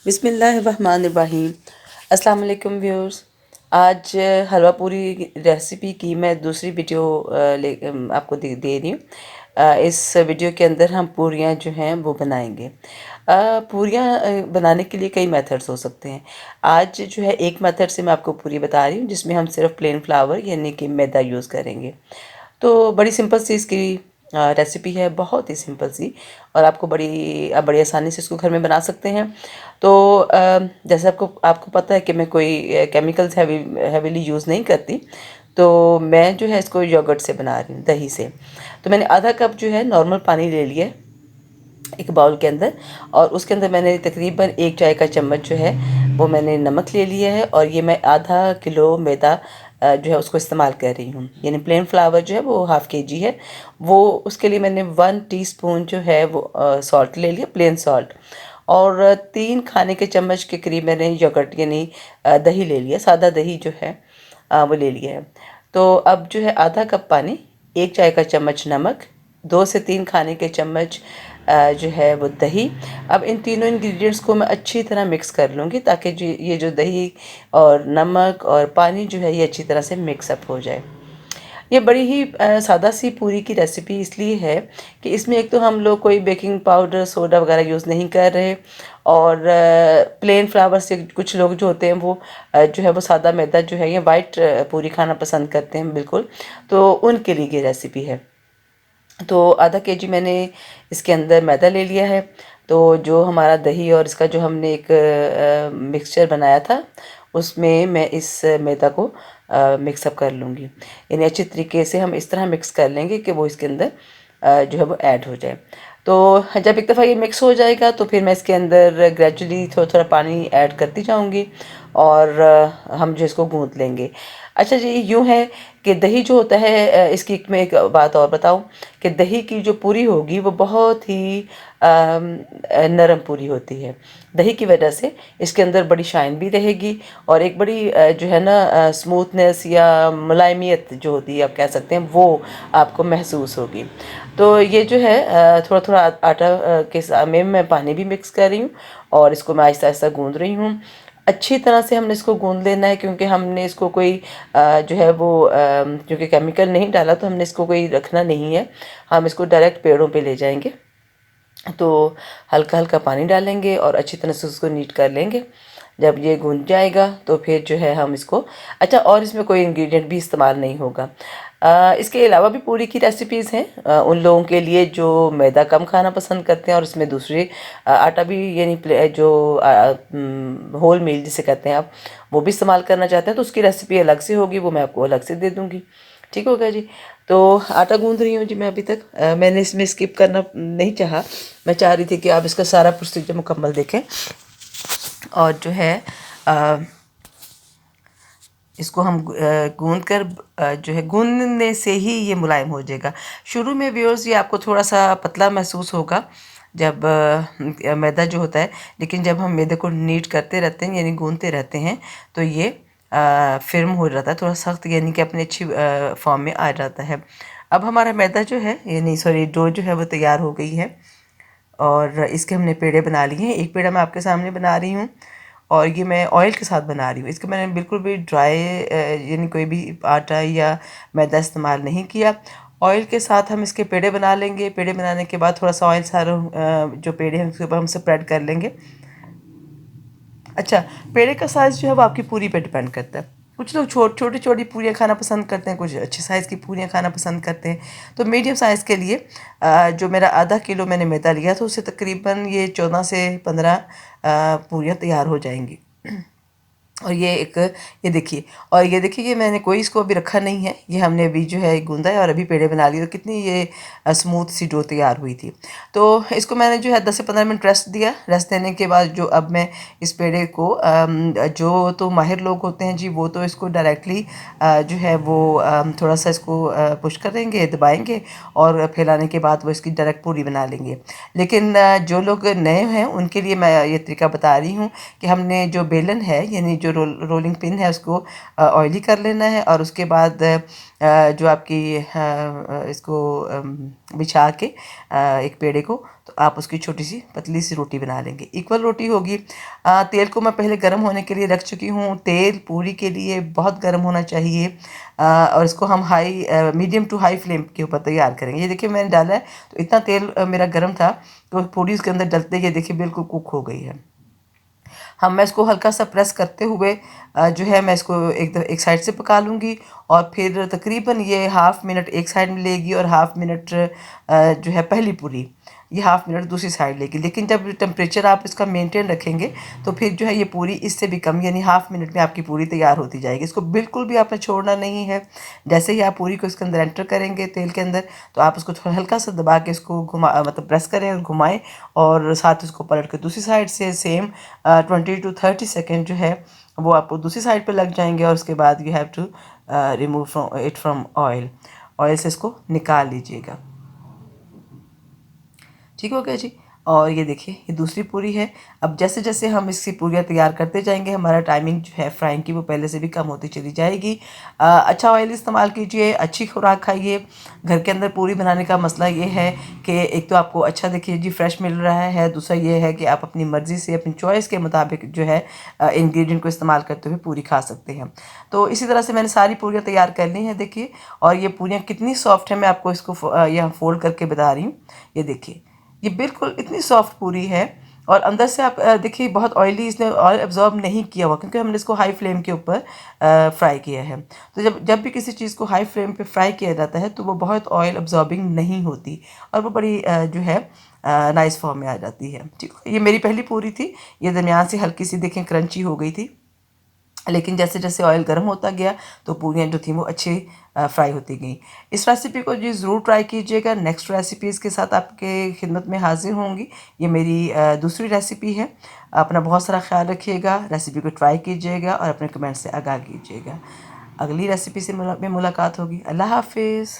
बिस्मिल्लाहिर्रहमानिर्रहीम। अस्सलाम वालेकुम व्यूअर्स। आज हलवा पूरी रेसिपी की मैं दूसरी वीडियो आपको दे रही हूँ। इस वीडियो के अंदर हम पूरियाँ जो हैं वो बनाएंगे। पूरियाँ बनाने के लिए कई मेथड्स हो सकते हैं। आज जो है एक मेथड से मैं आपको पूरी बता रही हूँ जिसमें हम सिर्फ प्लेन फ्लावर यानी कि मैदा यूज़ करेंगे। तो बड़ी सिंपल सी इसकी रेसिपी है, बहुत ही सिंपल सी, और आपको आप बड़ी आसानी से इसको घर में बना सकते हैं। तो जैसे आपको आपको पता है कि मैं कोई केमिकल्स हैवीली यूज़ नहीं करती। तो मैं जो है इसको योगर्ट से बना रही हूँ, दही से। तो मैंने आधा कप जो है नॉर्मल पानी ले लिया एक बाउल के अंदर, और उसके अंदर मैंने तकरीबन 1 चाय का चम्मच जो है वो मैंने नमक ले लिया है। और ये मैं आधा किलो मैदा जो है उसको इस्तेमाल कर रही हूँ, यानी प्लेन फ्लावर जो है वो हाफ़ केजी है। वो उसके लिए मैंने 1 टीस्पून जो है वो सॉल्ट ले लिया, प्लेन सॉल्ट। और 3 खाने के चम्मच के करीब मैंने योगर्ट यानी दही ले लिया, सादा दही जो है वो ले लिया है। तो अब जो है आधा कप पानी, 1 चाय का चम्मच नमक, 2 से 3 खाने के चम्मच जो है वो दही। अब इन तीनों इंग्रेडिएंट्स को मैं अच्छी तरह मिक्स कर लूँगी ताकि जो ये जो दही और नमक और पानी जो है ये अच्छी तरह से मिक्सअप हो जाए। ये बड़ी ही सादा सी पूरी की रेसिपी इसलिए है कि इसमें एक तो हम लोग कोई बेकिंग पाउडर सोडा वगैरह यूज़ नहीं कर रहे, और प्लेन फ्लावर से कुछ लोग जो होते हैं वो जो है वो सादा मैदा जो है ये वाइट पूरी खाना पसंद करते हैं बिल्कुल। तो उनके लिए ये रेसिपी है। तो आधा केजी मैंने इसके अंदर मैदा ले लिया है। तो जो हमारा दही और इसका जो हमने एक मिक्सचर बनाया था उसमें मैं इस मैदा को मिक्सअप कर लूँगी। यानी अच्छी तरीके से हम इस तरह मिक्स कर लेंगे कि वो इसके अंदर जो है वो ऐड हो जाए। तो जब एक दफ़ा ये मिक्स हो जाएगा तो फिर मैं इसके अंदर ग्रेजुअली थोड़ा थोड़ा पानी ऐड करती जाऊँगी, और हम जो इसको गूँथ लेंगे। अच्छा जी, यूँ है कि दही जो होता है इसकी मैं एक बात और बताऊं कि दही की जो पूरी होगी वो बहुत ही नरम पूरी होती है। दही की वजह से इसके अंदर बड़ी शाइन भी रहेगी, और एक बड़ी जो है ना स्मूथनेस या मुलायमियत जो होती है आप कह सकते हैं वो आपको महसूस होगी। तो ये जो है थोड़ा थोड़ा आटा के साथ में मैं पानी भी मिक्स कर रही हूँ, और इसको मैं आहिस्ता आहिस्ता गूंद रही हूँ। अच्छी तरह से हमने इसको गूंद लेना है क्योंकि हमने इसको कोई जो है वो क्योंकि केमिकल नहीं डाला तो हमने इसको कोई रखना नहीं है, हम इसको डायरेक्ट पेड़ों पे ले जाएंगे। तो हल्का हल्का पानी डालेंगे और अच्छी तरह से उसको नीट कर लेंगे। जब ये गूंज जाएगा तो फिर जो है हम इसको, अच्छा, और इसमें कोई इंग्रेडिएंट भी इस्तेमाल नहीं होगा। इसके अलावा भी पूरी की रेसिपीज़ हैं उन लोगों के लिए जो मैदा कम खाना पसंद करते हैं और इसमें दूसरे आटा भी यानी जो होल मील जिसे कहते हैं आप, वो भी इस्तेमाल करना चाहते हैं तो उसकी रेसिपी अलग से होगी, वो मैं आपको अलग से दे दूँगी। ठीक होगा जी। तो आटा गूंद रही हूँ जी मैं अभी तक। मैंने इसमें स्किप करना नहीं चाहा, मैं चाह रही थी कि आप इसका सारा प्रोसीजर मुकम्मल देखें। और जो है इसको हम गूंद कर जो है गूंदने से ही ये मुलायम हो जाएगा। शुरू में व्यूअर्स ये आपको थोड़ा सा पतला महसूस होगा जब मैदा जो होता है, लेकिन जब हम मैदे को नीट करते रहते हैं यानी गूंदते रहते हैं तो ये फिर्म हो जाता है, थोड़ा सख्त यानी कि अपनी अच्छी फॉर्म में आ जाता है। अब हमारा मैदा जो है यानी सॉरी डो जो है वो तैयार हो गई है, और इसके हमने पेड़े बना लिए हैं। एक पेड़ा मैं आपके सामने बना रही हूँ, और ये मैं ऑयल के साथ बना रही हूँ। इसके मैंने बिल्कुल भी ड्राई यानी कोई भी आटा या मैदा इस्तेमाल नहीं किया। ऑयल के साथ हम इसके पेड़े बना लेंगे। पेड़े बनाने के बाद थोड़ा सा ऑयल सारा जो पेड़े हैं उसके ऊपर हम स्प्रेड कर लेंगे। अच्छा, पेड़े का साइज़ जो है वो आपकी पूरी पे डिपेंड करता है। कुछ लोग छोटी छोटी पूरियाँ खाना पसंद करते हैं, कुछ अच्छे साइज़ की पूरियाँ खाना पसंद करते हैं। तो मीडियम साइज़ के लिए जो मेरा आधा किलो मैंने मैदा लिया था उससे तकरीबन ये 14 से 15 पूरियाँ तैयार हो जाएंगी। और ये देखिए ये मैंने कोई इसको अभी रखा नहीं है, ये हमने अभी जो है गूंदा है और अभी पेड़े बना लिए। तो कितनी ये स्मूथ सी डो तैयार हुई थी। तो इसको मैंने जो है 10 से 15 मिनट रेस्ट दिया। रेस्ट देने के बाद जो अब मैं इस पेड़े को जो तो माहिर लोग होते हैं जी वो तो इसको डायरेक्टली जो है वो थोड़ा सा इसको पुश करेंगे, दबाएंगे, और फैलाने के बाद वो इसकी डायरेक्ट पूरी बना लेंगे। लेकिन जो लोग नए हैं उनके लिए मैं ये तरीका बता रही हूँ कि हमने जो बेलन है यानी जो रोलिंग पिन है उसको ऑयली कर लेना है, और उसके बाद जो आपकी इसको बिछा के एक पेड़े को तो तो आप उसकी छोटी सी पतली सी रोटी बना लेंगे। इक्वल रोटी होगी। तेल को मैं पहले गर्म होने के लिए रख चुकी हूँ। तेल पूरी के लिए बहुत गर्म होना चाहिए और इसको हम मीडियम टू हाई फ्लेम के ऊपर तैयार करेंगे। ये देखिए मैंने डाला है तो इतना तेल मेरा गर्म था तो पूरी इसके अंदर डलते ही देखिए बिल्कुल कुक हो गई है। मैं इसको हल्का सा प्रेस करते हुए जो है मैं इसको एक साइड से पका लूँगी और फिर तकरीबन ये हाफ़ मिनट एक साइड में लेगी और हाफ़ मिनट जो है पहली पूरी ये हाफ़ मिनट दूसरी साइड लेगी। लेकिन जब टेम्परेचर आप इसका मेंटेन रखेंगे तो फिर जो है ये पूरी इससे भी कम यानी हाफ़ मिनट में आपकी पूरी तैयार होती जाएगी। इसको बिल्कुल भी आपने छोड़ना नहीं है। जैसे ही आप पूरी को इसके अंदर एंटर करेंगे तेल के अंदर तो आप उसको थोड़ा हल्का सा दबा के इसको मतलब प्रेस करें और घुमाएं और साथ उसको पलट के दूसरी साइड से सेम 20 to 30 सेकेंड जो है वो आपको दूसरी साइड पे लग जाएंगे और उसके बाद you have to remove from oil से इसको निकाल लीजिएगा। ठीक हो गया जी। और ये देखिए ये दूसरी पूरी है। अब जैसे जैसे हम इसकी पूरियाँ तैयार करते जाएंगे हमारा टाइमिंग जो है फ्राइंग की वो पहले से भी कम होती चली जाएगी। अच्छा ऑयल इस्तेमाल कीजिए, अच्छी खुराक खाइए। घर के अंदर पूरी बनाने का मसला ये है कि एक तो आपको अच्छा देखिए जी फ्रेश मिल रहा है, दूसरा ये है कि आप अपनी मर्ज़ी से अपनी चॉइस के मुताबिक जो है इंग्रेडिएंट को इस्तेमाल करते हुए पूरी खा सकते हैं। तो इसी तरह से मैंने सारी पूरियाँ तैयार कर ली हैं देखिए। और ये पूरियाँ कितनी सॉफ्ट है मैं आपको इसको यहाँ फोल्ड करके बता रही हूँ। ये देखिए ये बिल्कुल इतनी सॉफ्ट पूरी है और अंदर से आप देखिए बहुत ऑयली इसने ऑयल एब्जॉर्ब नहीं किया हुआ क्योंकि हमने इसको हाई फ्लेम के ऊपर फ्राई किया है। तो जब भी किसी चीज़ को हाई फ्लेम पे फ्राई किया जाता है तो वो बहुत ऑयल एब्जॉर्बिंग नहीं होती और वो बड़ी जो है नाइस फॉर्म में आ जाती है। ठीक है, ये मेरी पहली पूरी थी। ये दरमियान से हल्की सी देखें क्रंची हो गई थी, लेकिन जैसे जैसे ऑयल गर्म होता गया तो पूरियाँ जो थी वो अच्छी फ्राई होती गई। इस रेसिपी को जी ज़रूर ट्राई कीजिएगा। नेक्स्ट रेसिपीज़ के साथ आपके खिदमत में हाजिर होंगी। ये मेरी दूसरी रेसिपी है। अपना बहुत सारा ख्याल रखिएगा, रेसिपी को ट्राई कीजिएगा और अपने कमेंट से आगाह कीजिएगा। अगली रेसिपी से मुलाकात होगी। अल्लाह हाफिज़।